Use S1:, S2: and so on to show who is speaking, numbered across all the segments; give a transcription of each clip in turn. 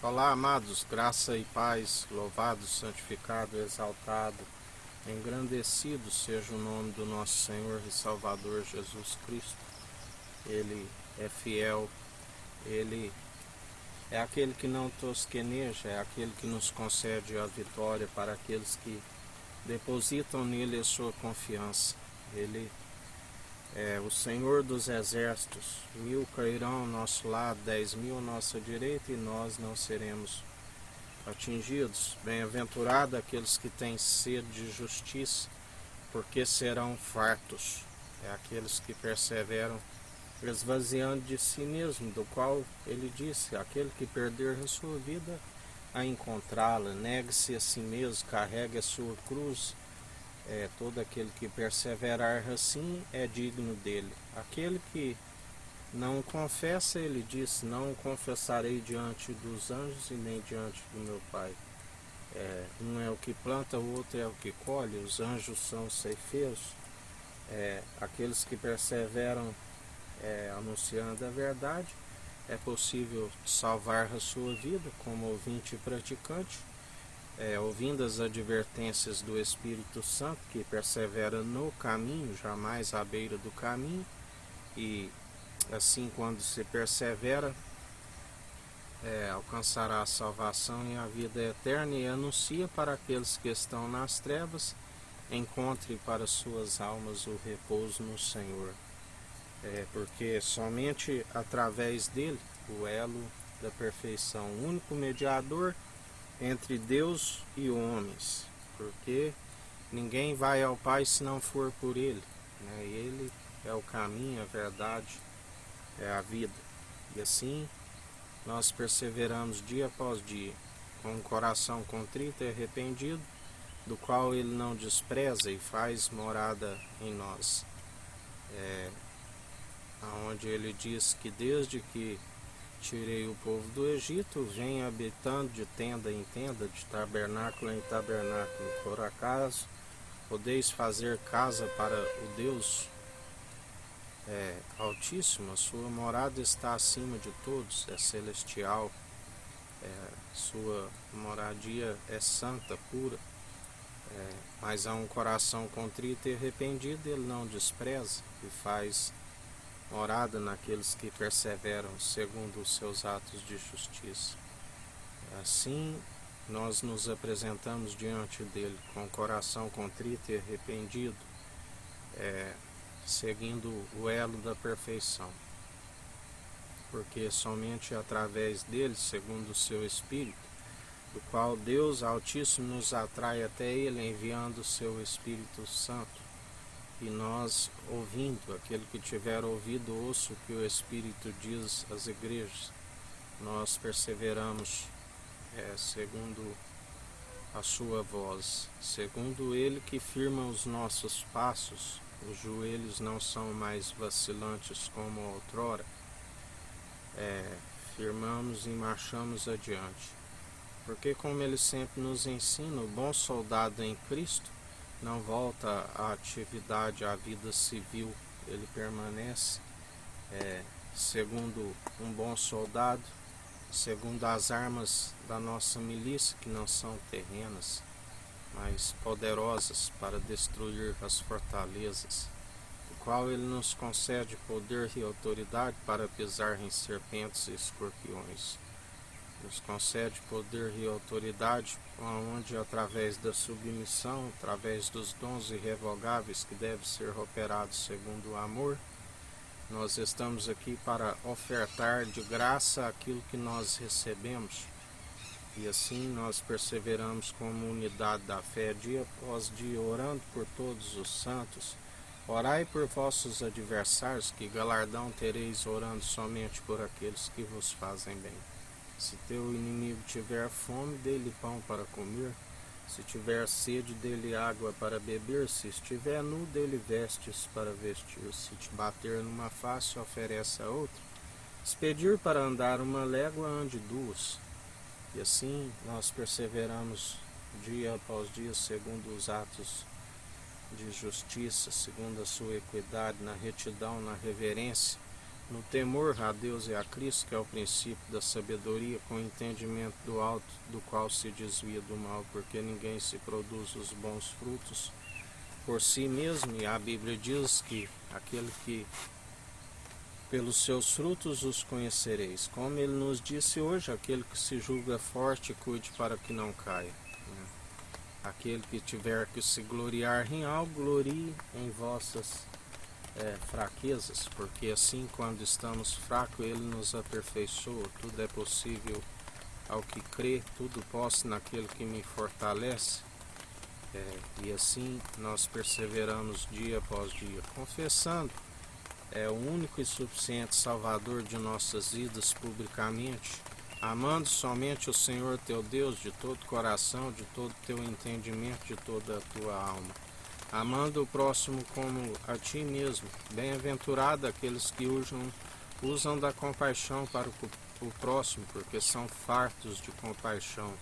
S1: Olá, amados, graça e paz, louvado, santificado, exaltado, engrandecido seja o nome do nosso Senhor e Salvador Jesus Cristo. Ele é fiel, Ele é aquele que não tosqueneja, é aquele que nos concede a vitória para aqueles que depositam nele a sua confiança. Ele é o Senhor dos exércitos. 1000 cairão ao nosso lado, 10.000 à nossa direita, e nós não seremos atingidos. Bem-aventurado aqueles que têm sede de justiça, porque serão fartos. É aqueles que perseveram, esvaziando de si mesmo, do qual ele disse: aquele que perder a sua vida, a encontrá-la. Negue-se a si mesmo, carregue a sua cruz. Todo aquele que perseverar assim é digno dele. Aquele que não confessa, ele disse: não confessarei diante dos anjos e nem diante do meu Pai. Um é o que planta, o outro é o que colhe. Os anjos são ceifeiros. Aqueles que perseveram anunciando a verdade, é possível salvar a sua vida como ouvinte e praticante, ouvindo as advertências do Espírito Santo, que persevera no caminho, jamais à beira do caminho. E assim, quando se persevera, alcançará a salvação e a vida eterna, e anuncia para aqueles que estão nas trevas: encontre para suas almas o repouso no Senhor. Porque somente através dele, o elo da perfeição, o único mediador entre Deus e homens, porque ninguém vai ao Pai se não for por ele, né? Ele é o caminho, a verdade, é a vida. E assim nós perseveramos dia após dia, com um coração contrito e arrependido, do qual ele não despreza e faz morada em nós. Onde ele diz que desde que tirei o povo do Egito, vem habitando de tenda em tenda, de tabernáculo em tabernáculo. Por acaso podeis fazer casa para o Deus Altíssimo? A sua morada está acima de todos, é celestial, sua moradia é santa, pura. Mas há um coração contrito e arrependido, ele não despreza e faz morada naqueles que perseveram segundo os seus atos de justiça. Assim, nós nos apresentamos diante dele com o coração contrito e arrependido, seguindo o elo da perfeição, porque somente através dele, segundo o seu Espírito, do qual Deus Altíssimo nos atrai até ele, enviando o seu Espírito Santo. E nós, ouvindo, aquele que tiver ouvido, ouça o que o Espírito diz às igrejas. Nós perseveramos segundo a sua voz, segundo ele que firma os nossos passos. Os joelhos não são mais vacilantes como outrora. Firmamos e marchamos adiante. Porque, como ele sempre nos ensina, o bom soldado em Cristo não volta à atividade, à vida civil. Ele permanece segundo um bom soldado, segundo as armas da nossa milícia, que não são terrenas, mas poderosas para destruir as fortalezas, o qual ele nos concede poder e autoridade para pisar em serpentes e escorpiões. Nos concede poder e autoridade, onde através da submissão, através dos dons irrevogáveis que devem ser operados segundo o amor, nós estamos aqui para ofertar de graça aquilo que nós recebemos. E assim nós perseveramos como unidade da fé, dia após dia, orando por todos os santos. Orai por vossos adversários, que galardão tereis orando somente por aqueles que vos fazem bem. Se teu inimigo tiver fome, dê-lhe pão para comer. Se tiver sede, dê-lhe água para beber. Se estiver nu, dê-lhe vestes para vestir. Se te bater numa face, oferece a outra. Se pedir para andar uma légua, ande duas. E assim nós perseveramos dia após dia, segundo os atos de justiça, segundo a sua equidade, na retidão, na reverência, no temor a Deus e a Cristo, que é o princípio da sabedoria, com o entendimento do alto, do qual se desvia do mal, porque ninguém se produz os bons frutos por si mesmo, e a Bíblia diz que aquele que pelos seus frutos os conhecereis. Como ele nos disse hoje, aquele que se julga forte, cuide para que não caia. Aquele que tiver que se gloriar em algo, glorie em vossas fraquezas, porque assim, quando estamos fracos, ele nos aperfeiçoa. Tudo é possível ao que crê, tudo posso naquele que me fortalece. E assim nós perseveramos dia após dia, confessando o único e suficiente Salvador de nossas vidas publicamente, amando somente o Senhor teu Deus de todo o coração, de todo o teu entendimento, de toda a tua alma, amando o próximo como a ti mesmo. Bem-aventurado aqueles que usam da compaixão para o próximo, porque são fartos de compaixão.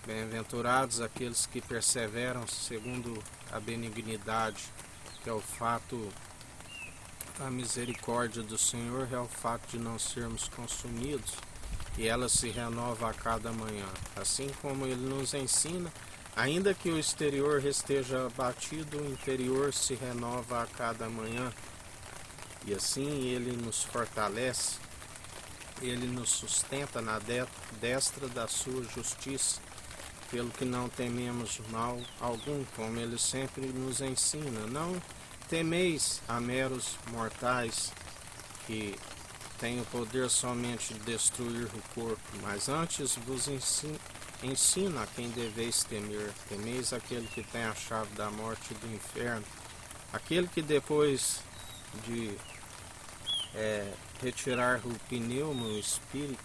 S1: Bem-aventurados aqueles que perseveram segundo a benignidade, que é o fato, a misericórdia do Senhor é o fato de não sermos consumidos, e ela se renova a cada manhã. Assim como ele nos ensina, ainda que o exterior esteja abatido, o interior se renova a cada manhã. E assim ele nos fortalece, ele nos sustenta na destra da sua justiça, pelo que não tememos mal algum, como ele sempre nos ensina. Não temeis a meros mortais que têm o poder somente de destruir o corpo, mas antes vos ensina a quem deveis temer. Temeis aquele que tem a chave da morte e do inferno, aquele que depois de retirar o pneuma, o espírito,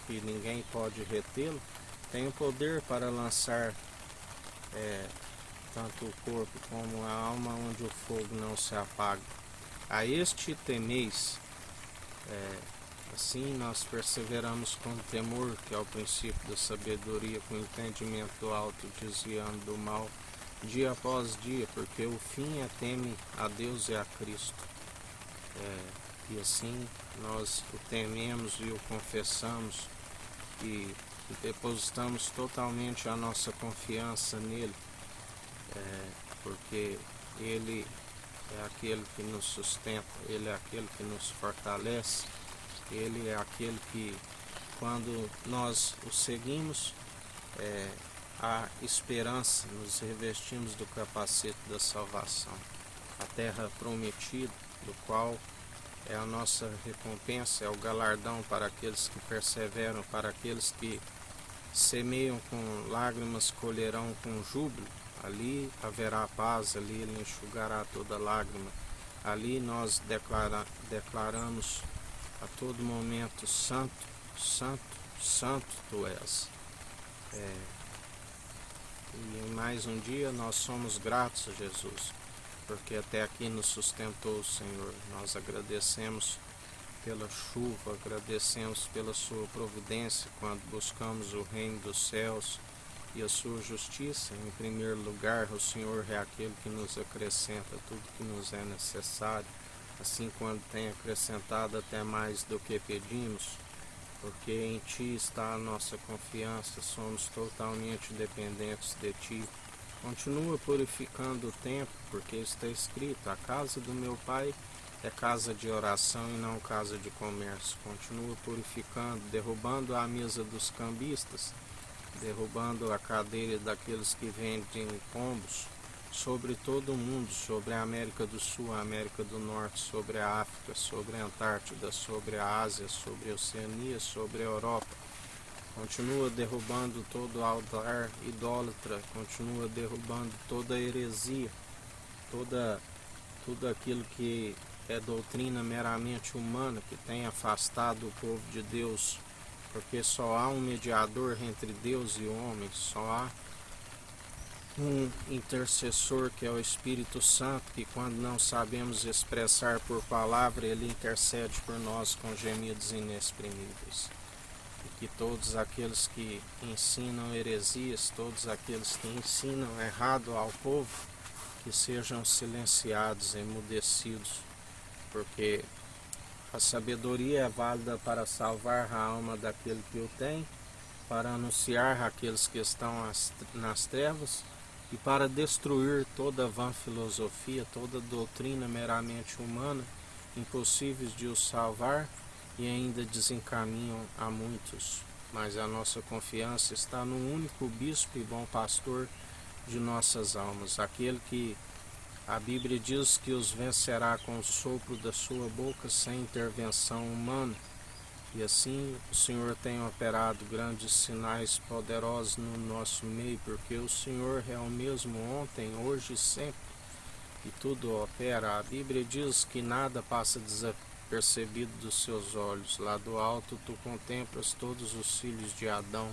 S1: que ninguém pode retê-lo, tem o poder para lançar tanto o corpo como a alma onde o fogo não se apaga. A este temeis. Assim nós perseveramos com temor, que é o princípio da sabedoria, com entendimento do alto, desviando do mal, dia após dia, porque o fim é teme a Deus e a Cristo. E assim nós o tememos e o confessamos e depositamos totalmente a nossa confiança nele, porque ele é aquele que nos sustenta, ele é aquele que nos fortalece, ele é aquele que, quando nós o seguimos, há esperança, nos revestimos do capacete da salvação, a terra prometida, do qual é a nossa recompensa, é o galardão para aqueles que perseveram, para aqueles que semeiam com lágrimas, colherão com júbilo. Ali haverá paz, ali ele enxugará toda lágrima. Ali nós declaramos a todo momento: Santo, Santo, Santo tu és. E em mais um dia nós somos gratos a Jesus, porque até aqui nos sustentou o Senhor. Nós agradecemos pela chuva, agradecemos pela sua providência quando buscamos o reino dos céus e a sua justiça. Em primeiro lugar, o Senhor é aquele que nos acrescenta tudo que nos é necessário, assim quando tem acrescentado até mais do que pedimos, porque em Ti está a nossa confiança, somos totalmente dependentes de Ti. Continua purificando o templo, porque está escrito: a casa do meu Pai é casa de oração e não casa de comércio. Continua purificando, derrubando a mesa dos cambistas, derrubando a cadeira daqueles que vendem pombos sobre todo o mundo, sobre a América do Sul, a América do Norte, sobre a África, sobre a Antártida, sobre a Ásia, sobre a Oceania, sobre a Europa. Continua derrubando todo altar idólatra, continua derrubando toda heresia, tudo aquilo que é doutrina meramente humana, que tem afastado o povo de Deus, porque só há um mediador entre Deus e o homem, só há um intercessor, que é o Espírito Santo, que quando não sabemos expressar por palavra, ele intercede por nós com gemidos inexprimíveis. E que todos aqueles que ensinam heresias, todos aqueles que ensinam errado ao povo, que sejam silenciados, emudecidos, porque A sabedoria é válida para salvar a alma daquele que o tem, para anunciar àqueles que estão nas trevas e para destruir toda vã filosofia, toda doutrina meramente humana, impossíveis de os salvar e ainda desencaminham a muitos. Mas a nossa confiança está no único bispo e bom pastor de nossas almas, aquele que a Bíblia diz que os vencerá com o sopro da sua boca sem intervenção humana. E assim o Senhor tem operado grandes sinais poderosos no nosso meio, porque o Senhor é o mesmo ontem, hoje e sempre, e tudo opera. A Bíblia diz que nada passa desapercebido dos seus olhos. Lá do alto tu contemplas todos os filhos de Adão.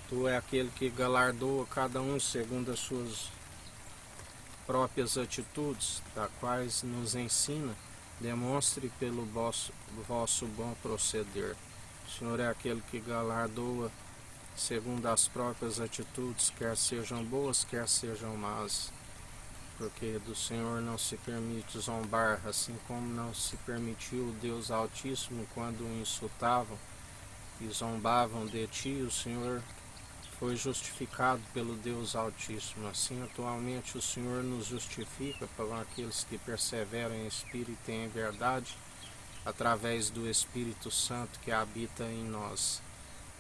S1: Tu é aquele que galardoa cada um segundo as suas próprias atitudes, da quais nos ensina. Demonstre pelo vosso bom proceder. O Senhor é aquele que galardoa segundo as próprias atitudes, quer sejam boas, quer sejam más. Porque do Senhor não se permite zombar, assim como não se permitiu o Deus Altíssimo quando o insultavam e zombavam de ti. O Senhor foi justificado pelo Deus Altíssimo. Assim, atualmente, o Senhor nos justifica para aqueles que perseveram em espírito e em verdade, através do Espírito Santo que habita em nós.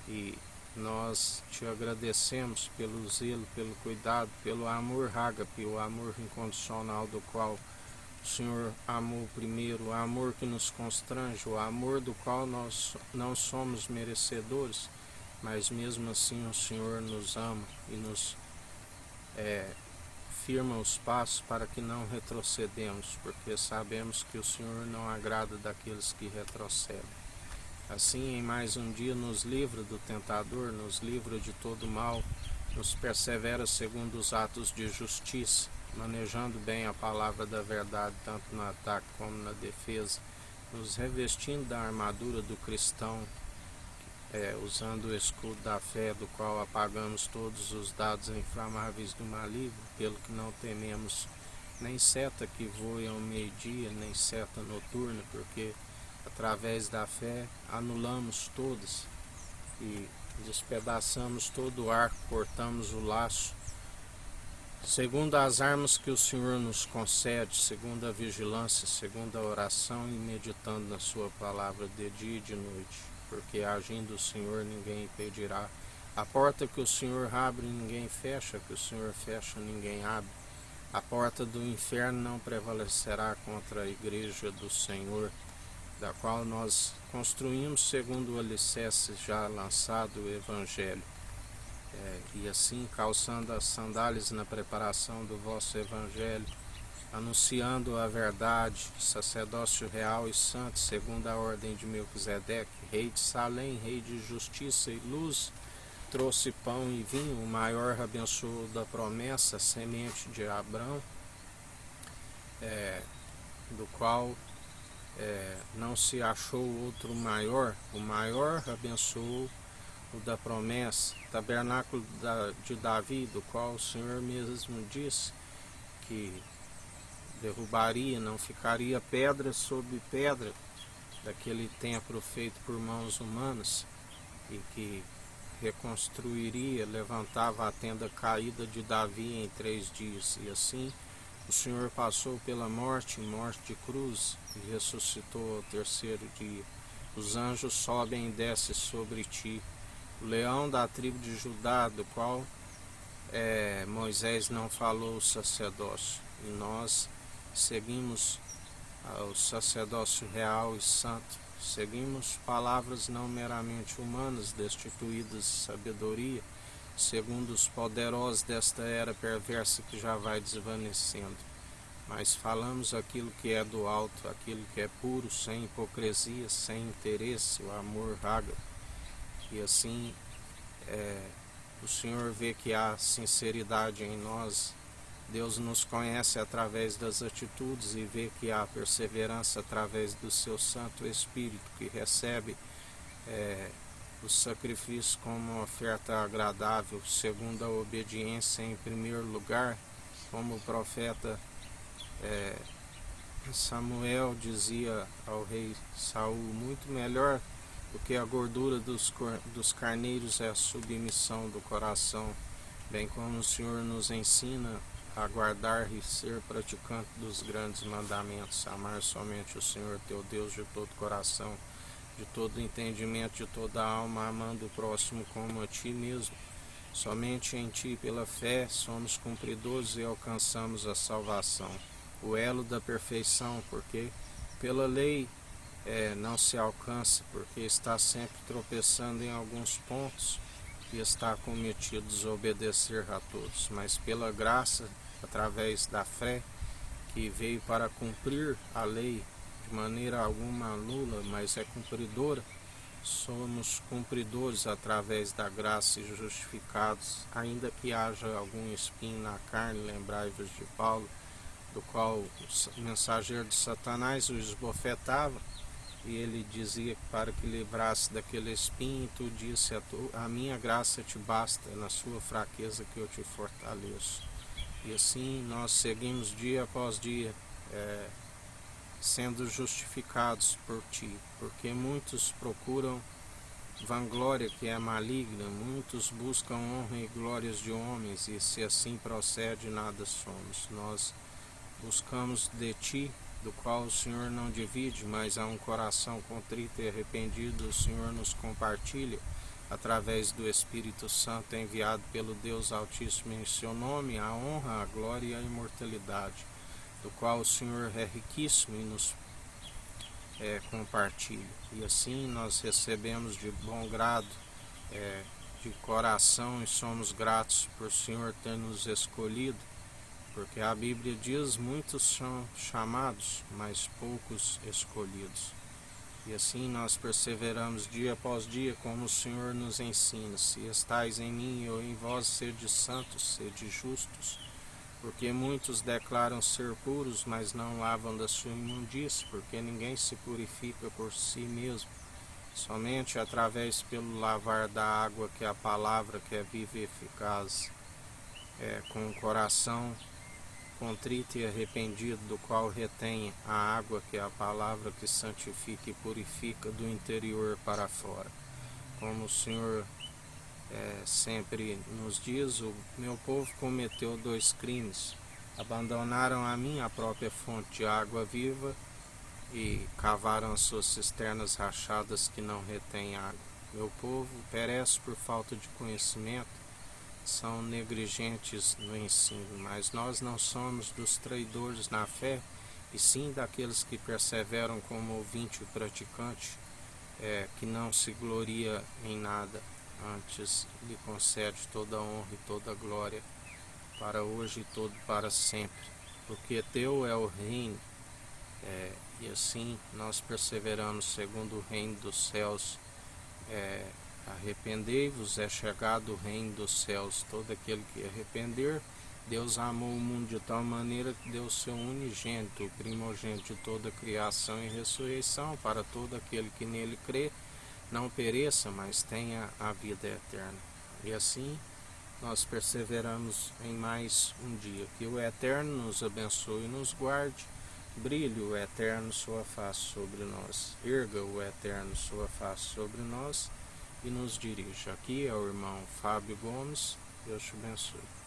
S1: E nós te agradecemos pelo zelo, pelo cuidado, pelo amor ágape, o amor incondicional do qual o Senhor amou primeiro, o amor que nos constrange, o amor do qual nós não somos merecedores, mas mesmo assim o Senhor nos ama e nos firma os passos para que não retrocedemos, porque sabemos que o Senhor não agrada daqueles que retrocedem. Assim, em mais um dia, nos livra do tentador, nos livra de todo mal, nos persevera segundo os atos de justiça, manejando bem a palavra da verdade, tanto no ataque como na defesa, nos revestindo da armadura do cristão, usando o escudo da fé, do qual apagamos todos os dados inflamáveis do maligno, pelo que não tememos nem seta que voe ao meio-dia, nem seta noturna, porque através da fé anulamos todas e despedaçamos todo o arco, cortamos o laço, segundo as armas que o Senhor nos concede, segundo a vigilância, segundo a oração e meditando na sua palavra de dia e de noite. Porque agindo o Senhor ninguém impedirá. A porta que o Senhor abre ninguém fecha, que o Senhor fecha ninguém abre. A porta do inferno não prevalecerá contra a igreja do Senhor, da qual nós construímos segundo o alicerce já lançado, o Evangelho. E assim, calçando as sandálias na preparação do vosso Evangelho, anunciando a verdade, sacerdócio real e santo, segundo a ordem de Melquisedeque, rei de Salém, rei de justiça e luz, trouxe pão e vinho, o maior abençoou da promessa, semente de Abrão, do qual não se achou outro maior, o maior abençoou o da promessa, tabernáculo de Davi, do qual o Senhor mesmo disse que derrubaria, não ficaria pedra sobre pedra daquele templo feito por mãos humanas, e que reconstruiria, levantava a tenda caída de Davi em 3 dias. E assim o Senhor passou pela morte de cruz, e ressuscitou ao 3º dia. Os anjos sobem e descem sobre ti. O leão da tribo de Judá, do qual Moisés não falou o sacerdócio, e nós seguimos o sacerdócio real e santo, seguimos palavras não meramente humanas, destituídas de sabedoria, segundo os poderosos desta era perversa que já vai desvanecendo, mas falamos aquilo que é do alto, aquilo que é puro, sem hipocrisia, sem interesse, o amor ágape. E assim o Senhor vê que há sinceridade em nós. Deus nos conhece através das atitudes e vê que há perseverança através do seu Santo Espírito, que recebe o sacrifício como uma oferta agradável, segundo a obediência em primeiro lugar, como o profeta Samuel dizia ao rei Saul: muito melhor do que a gordura dos carneiros é a submissão do coração, bem como o Senhor nos ensina a guardar e ser praticante dos grandes mandamentos, amar somente o Senhor teu Deus de todo coração, de todo entendimento, de toda alma, amando o próximo como a ti mesmo. Somente em ti, pela fé, somos cumpridores e alcançamos a salvação, o elo da perfeição, porque pela lei não se alcança, porque está sempre tropeçando em alguns pontos e está cometido desobedecer a todos, mas pela graça, através da fé, que veio para cumprir a lei, de maneira alguma nula, mas é cumpridora, somos cumpridores através da graça e justificados, ainda que haja algum espinho na carne. Lembrai-vos de Paulo, do qual o mensageiro de Satanás o esbofetava, e ele dizia que para que livrasse daquele espinho, tu disse: a minha graça te basta, é na sua fraqueza que eu te fortaleço. E assim nós seguimos dia após dia, sendo justificados por ti, porque muitos procuram vanglória que é maligna, muitos buscam honra e glórias de homens, e se assim procede, nada somos. Nós buscamos de ti, do qual o Senhor não divide, mas a um coração contrito e arrependido o Senhor nos compartilha, através do Espírito Santo enviado pelo Deus Altíssimo em seu nome, a honra, a glória e a imortalidade, do qual o Senhor é riquíssimo e nos compartilha. E assim nós recebemos de bom grado, de coração, e somos gratos por o Senhor ter nos escolhido, porque a Bíblia diz: muitos são chamados, mas poucos escolhidos. E assim nós perseveramos dia após dia, como o Senhor nos ensina: se estais em mim e eu em vós, sede santos, sede justos. Porque muitos declaram ser puros, mas não lavam da sua imundície, porque ninguém se purifica por si mesmo, somente através pelo lavar da água, que é a palavra, que é viva e eficaz, com o coração contrito e arrependido, do qual retém a água, que é a palavra, que santifica e purifica do interior para fora. Como o Senhor sempre nos diz: o meu povo cometeu 2 crimes, abandonaram a mim, a própria fonte de água viva, e cavaram as suas cisternas rachadas que não retêm água. Meu povo perece por falta de conhecimento, são negligentes no ensino, mas nós não somos dos traidores na fé, e sim daqueles que perseveram como ouvinte e praticante, que não se gloria em nada, antes lhe concede toda a honra e toda a glória, para hoje e todo para sempre, porque teu é o reino. E assim nós perseveramos segundo o reino dos céus. Arrependei-vos, é chegado o reino dos céus. Todo aquele que arrepender, Deus amou o mundo de tal maneira que deu seu unigênito, o primogênito de toda a criação, e ressurreição, para todo aquele que nele crê, não pereça, mas tenha a vida eterna. E assim nós perseveramos em mais um dia. Que o Eterno nos abençoe e nos guarde. Brilhe o Eterno sua face sobre nós. Erga o Eterno sua face sobre nós e nos dirija. Aqui é o irmão Fábio Gomes. Deus te abençoe.